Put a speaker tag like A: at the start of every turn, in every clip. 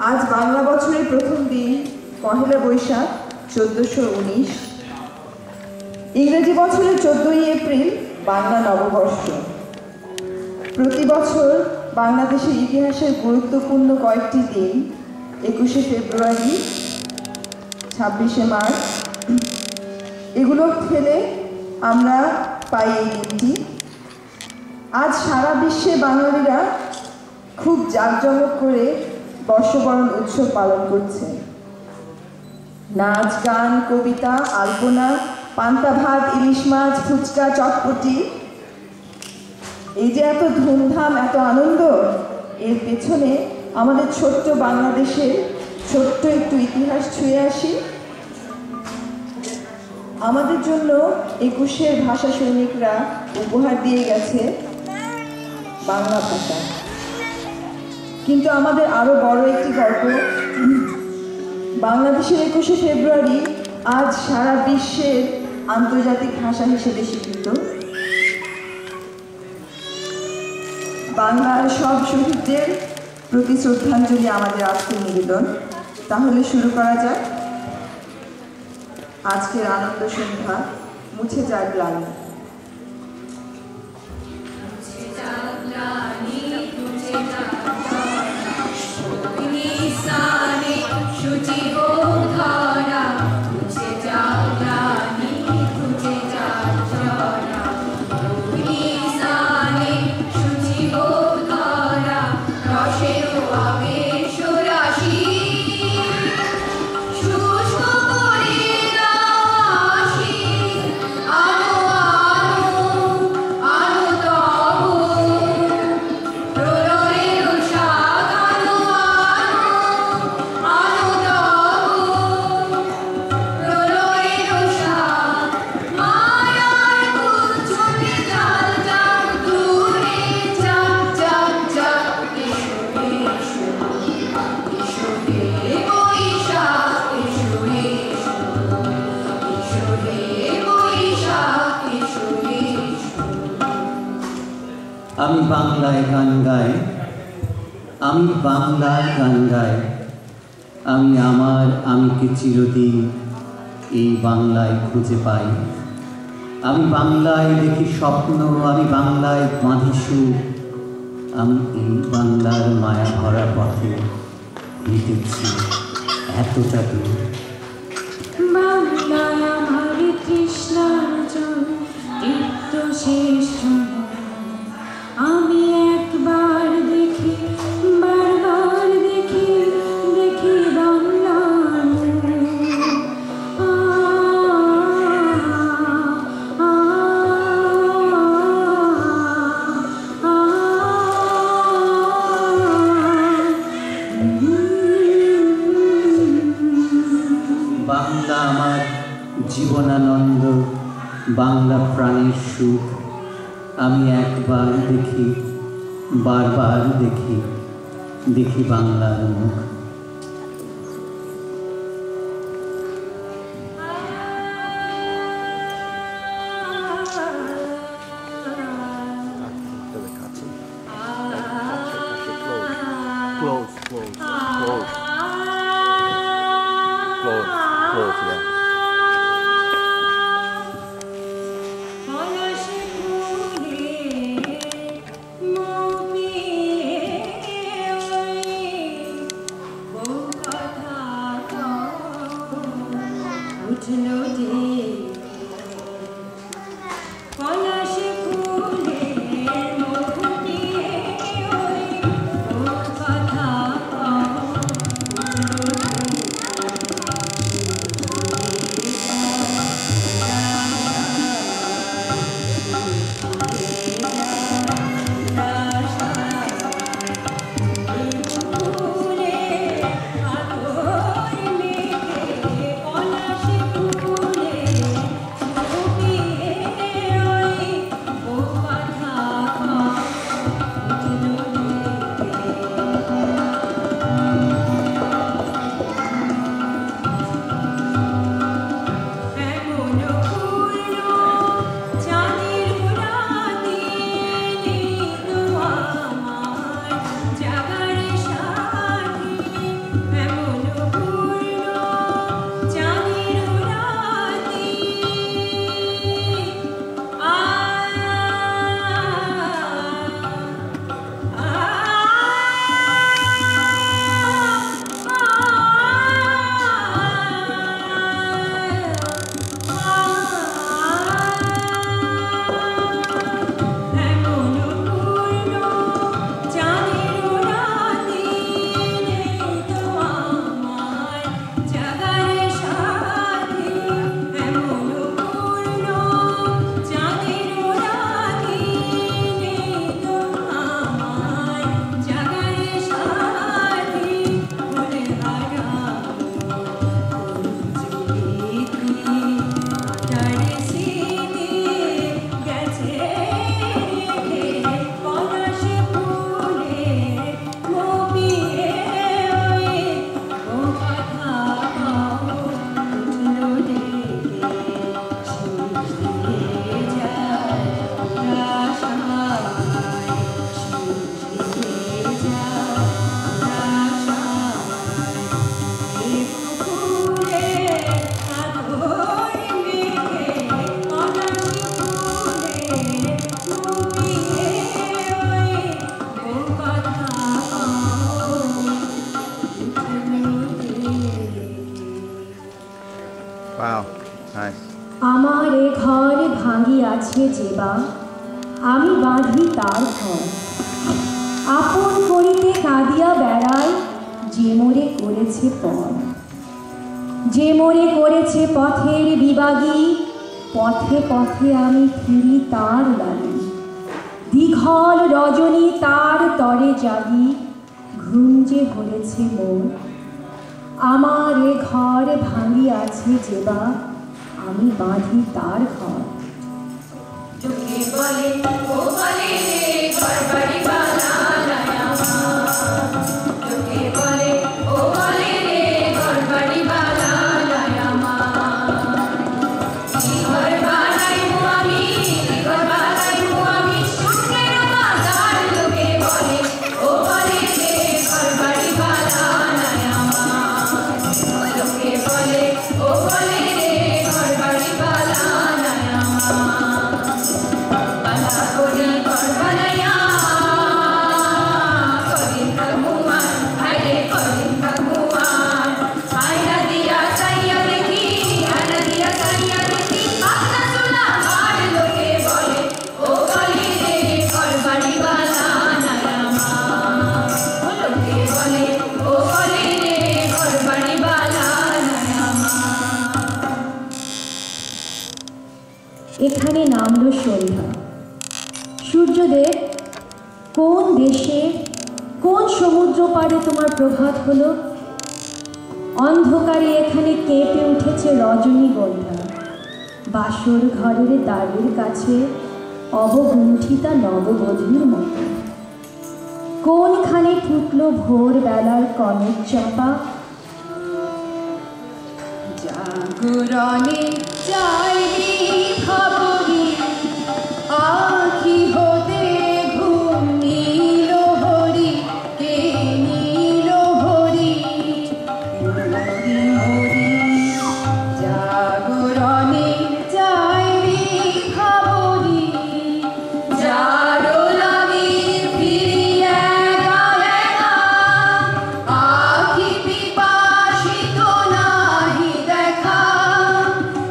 A: আজ বাংলা বছরের প্রথম দিন পহেলা বৈশাখ 1419, ইংরেজি বছরের 14ই এপ্রিল বাংলা নববর্ষ। প্রতি বছর বাংলাদেশের ইতিহাসের গুরুত্বপূর্ণ কয়েকটি দিন 21শে ফেব্রুয়ারি, 26শে মার্চ এগুলো ফেলে আমরা পাই এই দিনটি। আজ সারা বিশ্বে বাঙালিরা খুব জাঁকজমক করে বর্ষবরণ উৎসব পালন করছে। নাচ, গান, কবিতা, আলপনা, পান্তা ভাত, ইলিশ মাছ, ফুচকা, চটপটি, এই যে এত ধুমধাম, এত আনন্দ, এর পেছনে আমাদের ছোট্ট বাংলাদেশের ছোট্ট একটু ইতিহাস ছুঁয়ে আসি। আমাদের জন্য 21শের ভাষা সৈনিকরা উপহার দিয়ে গেছে বাংলা ভাষা। কিন্তু আমাদের আরো বড় একটি গল্প, বাংলাদেশের 21শে ফেব্রুয়ারি আজ সারা বিশ্বের আন্তর্জাতিক ভাষা হিসেবে স্বীকৃত। বাংলার সব শহীদদের প্রতি শ্রদ্ধাঞ্জলি আমাদের আজকের নিবেদন। তাহলে শুরু করা যাক আজকের আনন্দ সন্ধ্যা, মুছে যায় গ্লানি।
B: আমি বাংলায় গান গাই, আমি বাংলার গান গাই, আমি আমার আমিকে চিরদিন এই বাংলায় খুঁজে পাই। আমি বাংলায় দেখি স্বপ্ন, আমি বাংলায় বাঁধি সুর, আমি এই বাংলার মায়া ভরা পথে হেঁটেছি এতটা দূর।
C: বাংলায় আমার তৃষ্ণার জল তৃপ্ত শেষ, আমি একবার দেখি, বারবার দেখি, দেখি বাংলার
B: বাংলা আমার জীবনানন্দ, বাংলা প্রাণের সুখ, আমি একবার দেখি, বারবার দেখি, দেখি বাংলার মুখ।
C: আছে যেবা আমি বাঁধি তার ঘর। আপন করিতে কাঁদিয়া বেড়ায় যে মোরে করেছে পর, যে মোরে করেছে পথের বিবাগী, পথে পথে আমি ফিরি তার লাগি। দীঘল রজনী তার তরে জাগি, ঘুম যে হয়েছে মোর। আমার এ ঘর ভাঙিয়াছে যেবা আমি বাঁধি তার ঘর।
D: চোখে বলে ও বলে রে ঘর বাড়ি বানানায় আমার, চোখে বলে ও বলে রে ঘর বাড়ি বানানায় আমার। ঘর বানাইবো আমি, ঘর বানাইবো আমি সুখের বাজার। লোকে বলে ও বলে রে ঘর বাড়ি বানানায় আমার, লোকে বলে ও বলে রে ঘর বাড়ি বানানায় আমার। বালা করি ঘর বানাইয়া করিম ভগবান, হায়রে করিম ভগবান। আয়না দিয়া চাইয়া দেখি, আয়না দিয়া চাইয়া দেখি পাখনা চুলা ঘর। লোকে বলে ও বলে রে ঘর বাড়ি বানানায় আমার, লোকে বলে ও বলে রে ঘর বাড়ি বানানায় আমার।
C: এখানে নামলো সন্ধ্যা। সূর্যদেব, কোন দেশে কোন সমুদ্র পাড়ে তোমার প্রভাত হলো? অন্ধকারে এখানে কেঁপে উঠেছে রজনীগন্ধা। বাসর ঘরের দ্বারের কাছে অবগুণ্ঠিতা নববধূর মতো। কোনখানে ফুটলো ভোরবেলার কনক চাপা।
D: জাগরণে চাইবি ভাববি, আখি হতে ঘুম নীল হরি, কে নীল হরি হরি হরি। জাগরণে চাইবি ভাববি, যারো লাগে ফিরি একা একা, আখি পিপাসিত নাহি দেখা।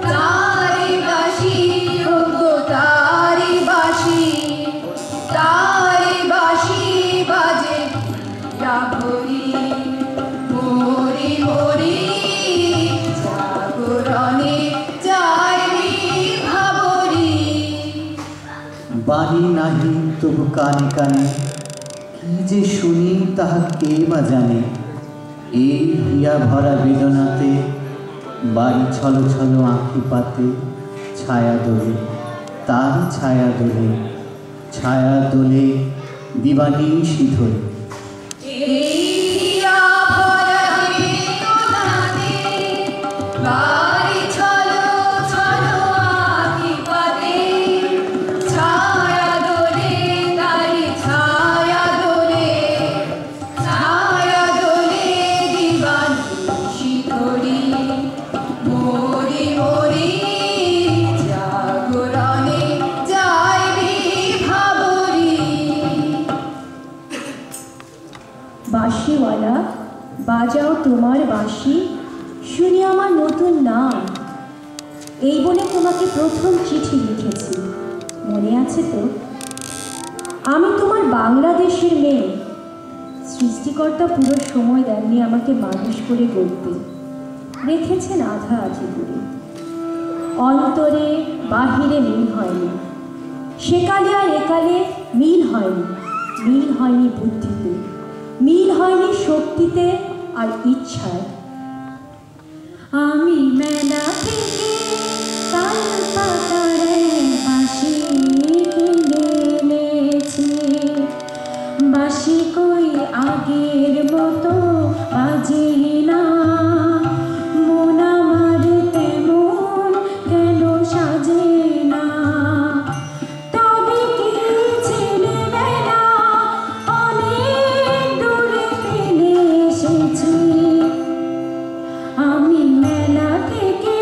D: তারি বাসি ওগো তারি বাসি, তারি বাসি বাজে রাভরি হরি হরি। জাগরণে চাইবি ভাবরি।
B: বাণী নাহি তবু কানে কানে, কি যে শুনি তাহা কে বা জানে। এই হিয়া ভরা বেদনাতে বাড়ি ছল ছল আঁখি পাতে। ছায়া দোলে তার ছায়া দোলে, ছায়া দোলে দিবানিশি ধরে।
D: এই হিয়া ভরা বেদনাতে বাড়ি ছলো ছলো আঁখি পাতে। ছায়া দোলে তারি ছায়া দোলে, ছায়া দোলে দিবানিশি ধরি মরি মরি। জাগরণে যাইবি ভাবরি।
C: বাঁশিওয়ালা, বাজাও তোমার বাঁশি, শুনি আমার নতুন নাম। এই বলে তোমাকে প্রথম চিঠি লিখেছি, মনে আছে তো? আমি তোমার বাংলাদেশের মেয়ে। সৃষ্টিকর্তা পুরো সময় দেননি আমাকে মানুষ করে গড়তে, রেখেছেন আধা আধি করে। অন্তরে বাহিরে মিল হয়নি, সেকালে আর একালে মিল হয়নি। মিল হয়নি বুদ্ধিতে, মিল হয়নি শক্তিতে আর ইচ্ছায়। আমি মেলা থেকে তাল পাতারে বাঁশি কিনে এনেছি। বাঁশি কই আগের মতো বাজে না, মন আমার তেমন কেন সাজে না। তবে কি ছেলেবেলা অনেক দূরে ফেলে এসেছি। আমি মেলা থেকে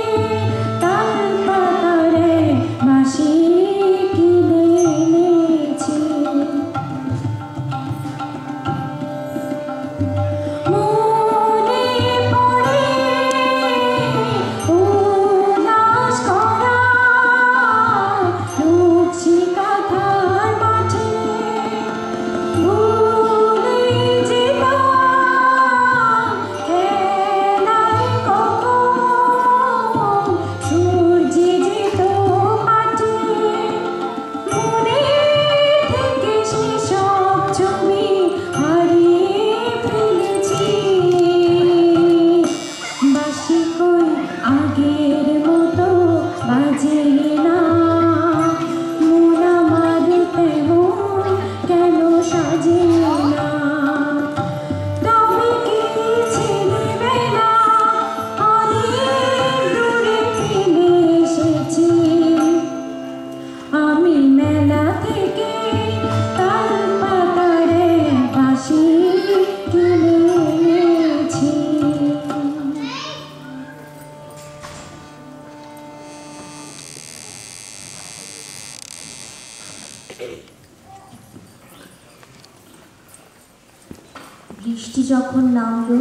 C: যখন নামলো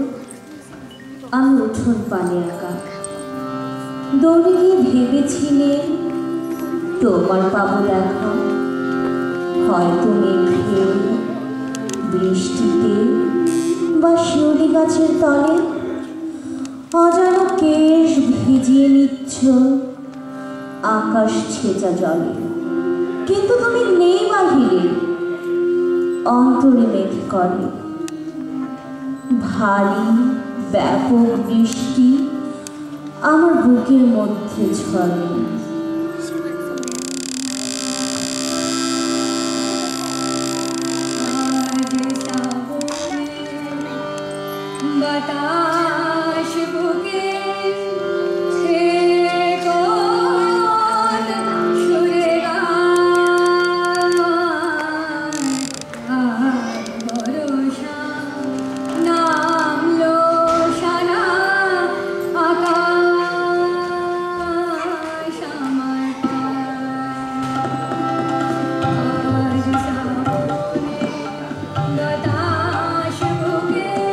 C: আমি উঠোন পানে একা দৌড়ে গিয়ে ভেবেছিলে তোমার পাবো দেখা, হয়তো মেঘে বৃষ্টিতে বা শিউলি গাছের তলে অজানা কেশ ভিজিয়ে নিচ্ছ আকাশ ছেঁচা জলে। কিন্তু তুমি নেই বাহিরে, অন্তরে মেঘ করে ভারী ব্যাপক বৃষ্টি আমার বুকের মধ্যে ঝরে।
D: বাতাস বুকে সুরে ভরসা নামলো সারা আকাশ আমার বাতাস বুকে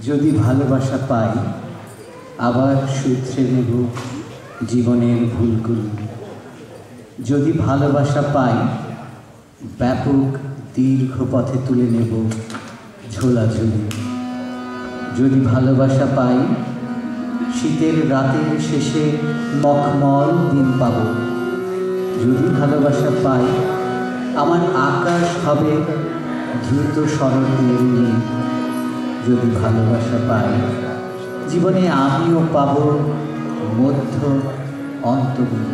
B: যদি ভালোবাসা পাই আবার সূত্রে নেব জীবনের ভুলগুলো। যদি ভালোবাসা পাই ব্যাপক দীর্ঘ পথে তুলে নেব ঝোলাঝুলি। যদি ভালোবাসা পাই শীতের রাতের শেষে মখমল দিন পাব। যদি ভালোবাসা পাই আমার আকাশ হবে দ্রুত শরতের নীল। যদি ভালোবাসা পাই জীবনে আমিও পাব মধ্য অন্তরীণ।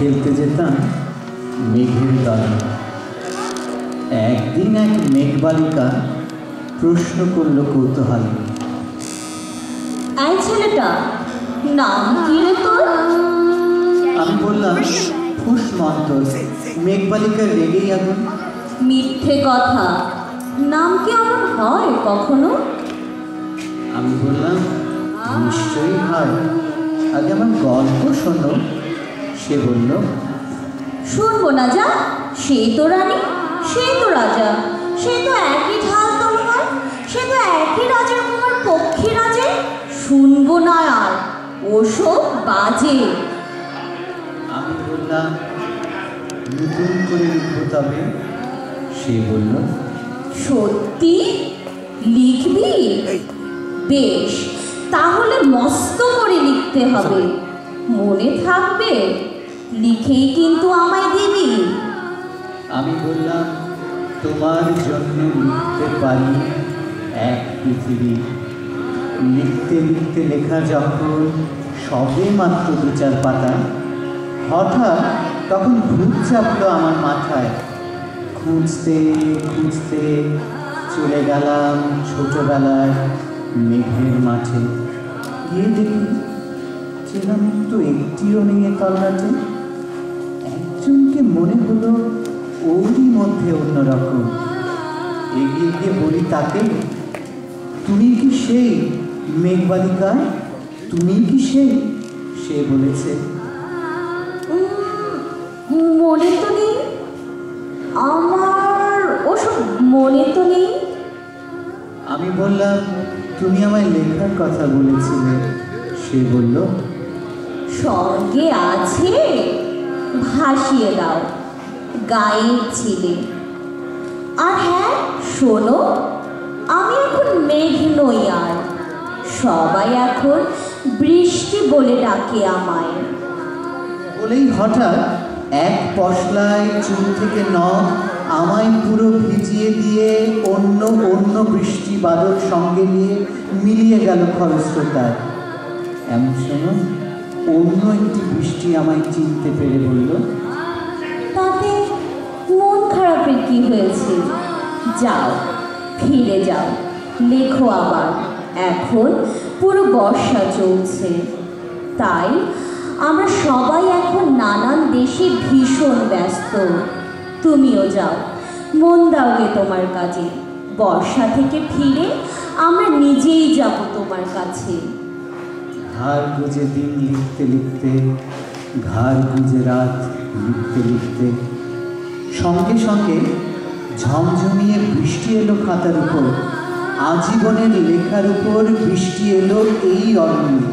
B: খেলতে যেতাম মেঘের দলে। একদিন এক মেঘবালিকা প্রশ্ন করল কৌতূহলে,
C: এই ছেলেটা নাম কি রে তোর?
B: আমি বললাম ফুসমন্তর। মেঘবালিকা রেগেই আগুন।
C: মিথ্যে কথা, নাম কি এমন হয় কখনো?
B: আমি বললাম নিশ্চয়ই হয়, আগে আমার গল্প শোনো। সে বলল,
C: শুনবো না যা, সেই তো রানী, সেই তো রাজা, সে তো একই ঢাল তলোয়ার, সে তো একই রাজার কুমার পক্ষী রাজে। শুনবো না আর, ওসব বাজে।
B: আমি বললাম নতুন করে লিখব তবে। সে বলল,
C: সত্যি লিখবি? বেশ, তাহলে মস্ত করে লিখতে হবে, মনে থাকবে, লিখেই কিন্তু আমায় দিবি।
B: আমি বললাম তোমার জন্য লিখতে পারি এক পৃথিবী। লিখতে লিখতে লেখা যখন সবে মাত্র 2-4 পাতা, হঠাৎ তখন ভূত চাপলো আমার মাথায়। খুঁজতে খুঁজতে চলে গেলাম ছোটবেলায় মেঘের মাঠে। গিয়ে দেখি ছিলাম তো একটিও নেই তলরাতে। একজনকে মনে হলো ওরই মধ্যে অন্যরকম। এগিয়ে গিয়ে বলি তাকে, তুমি কি সেই মেঘবালিকা? তুমি কি সেই? সে বলেছে,
C: মনে তো নেই আমার, ওসব মনে তো নেই।
B: আমি বললাম তুমি আমায় লেখার কথা বলেছিলে। সে বলল,
C: স্বর্গে আছে, ভাসিয়ে দাও, গায়েব ছিলে। আর হ্যাঁ শোনো, আমি এখন মেঘ নই আর, সবাই এখন বৃষ্টি বলে ডাকে আমায়।
B: বলেই হঠাৎ এক পশলায় চুল থেকে নখ আমায় পুরো ভিজিয়ে দিয়ে অন্য অন্য বৃষ্টি বাদল সঙ্গে নিয়ে মিলিয়ে গেল খরস্রোতায়। এমন সময় অন্য একটি বৃষ্টি আমায় চিনতে পেরে বলল,
C: তাতে মন খারাপের কি হয়েছে? যাও, ফিরে যাও, লেখো আবার। এখন পুরো বর্ষা চলছে, তাই আমরা সবাই এখন নানান দেশে ভীষণ ব্যস্ত। তুমিও যাও, মন দাওগে তোমার কাজে। বর্ষা থেকে ফিরে আমরা নিজেই যাব তোমার কাছে।
B: ঘাড় গুজে দিন লিখতে লিখতে, ঘাড় গুজে রাত লিখতে লিখতে, সঙ্গে সঙ্গে ঝমঝমিয়ে বৃষ্টি এলো খাতার উপর। আজীবনের লেখার উপর বৃষ্টি এলো এই অরণ্যে।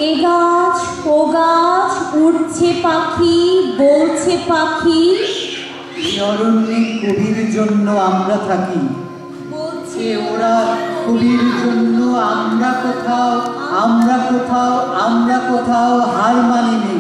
C: এ গাছ ও গাছ, উঠছে পাখি, বলছে পাখি,
B: এই অরণ্যে কবির জন্য আমরা থাকি।
C: বলছে
B: ওরা কবির জন্য আমরা কোথাও, আমরা কোথাও, আমরা কোথাও হার মানিনি।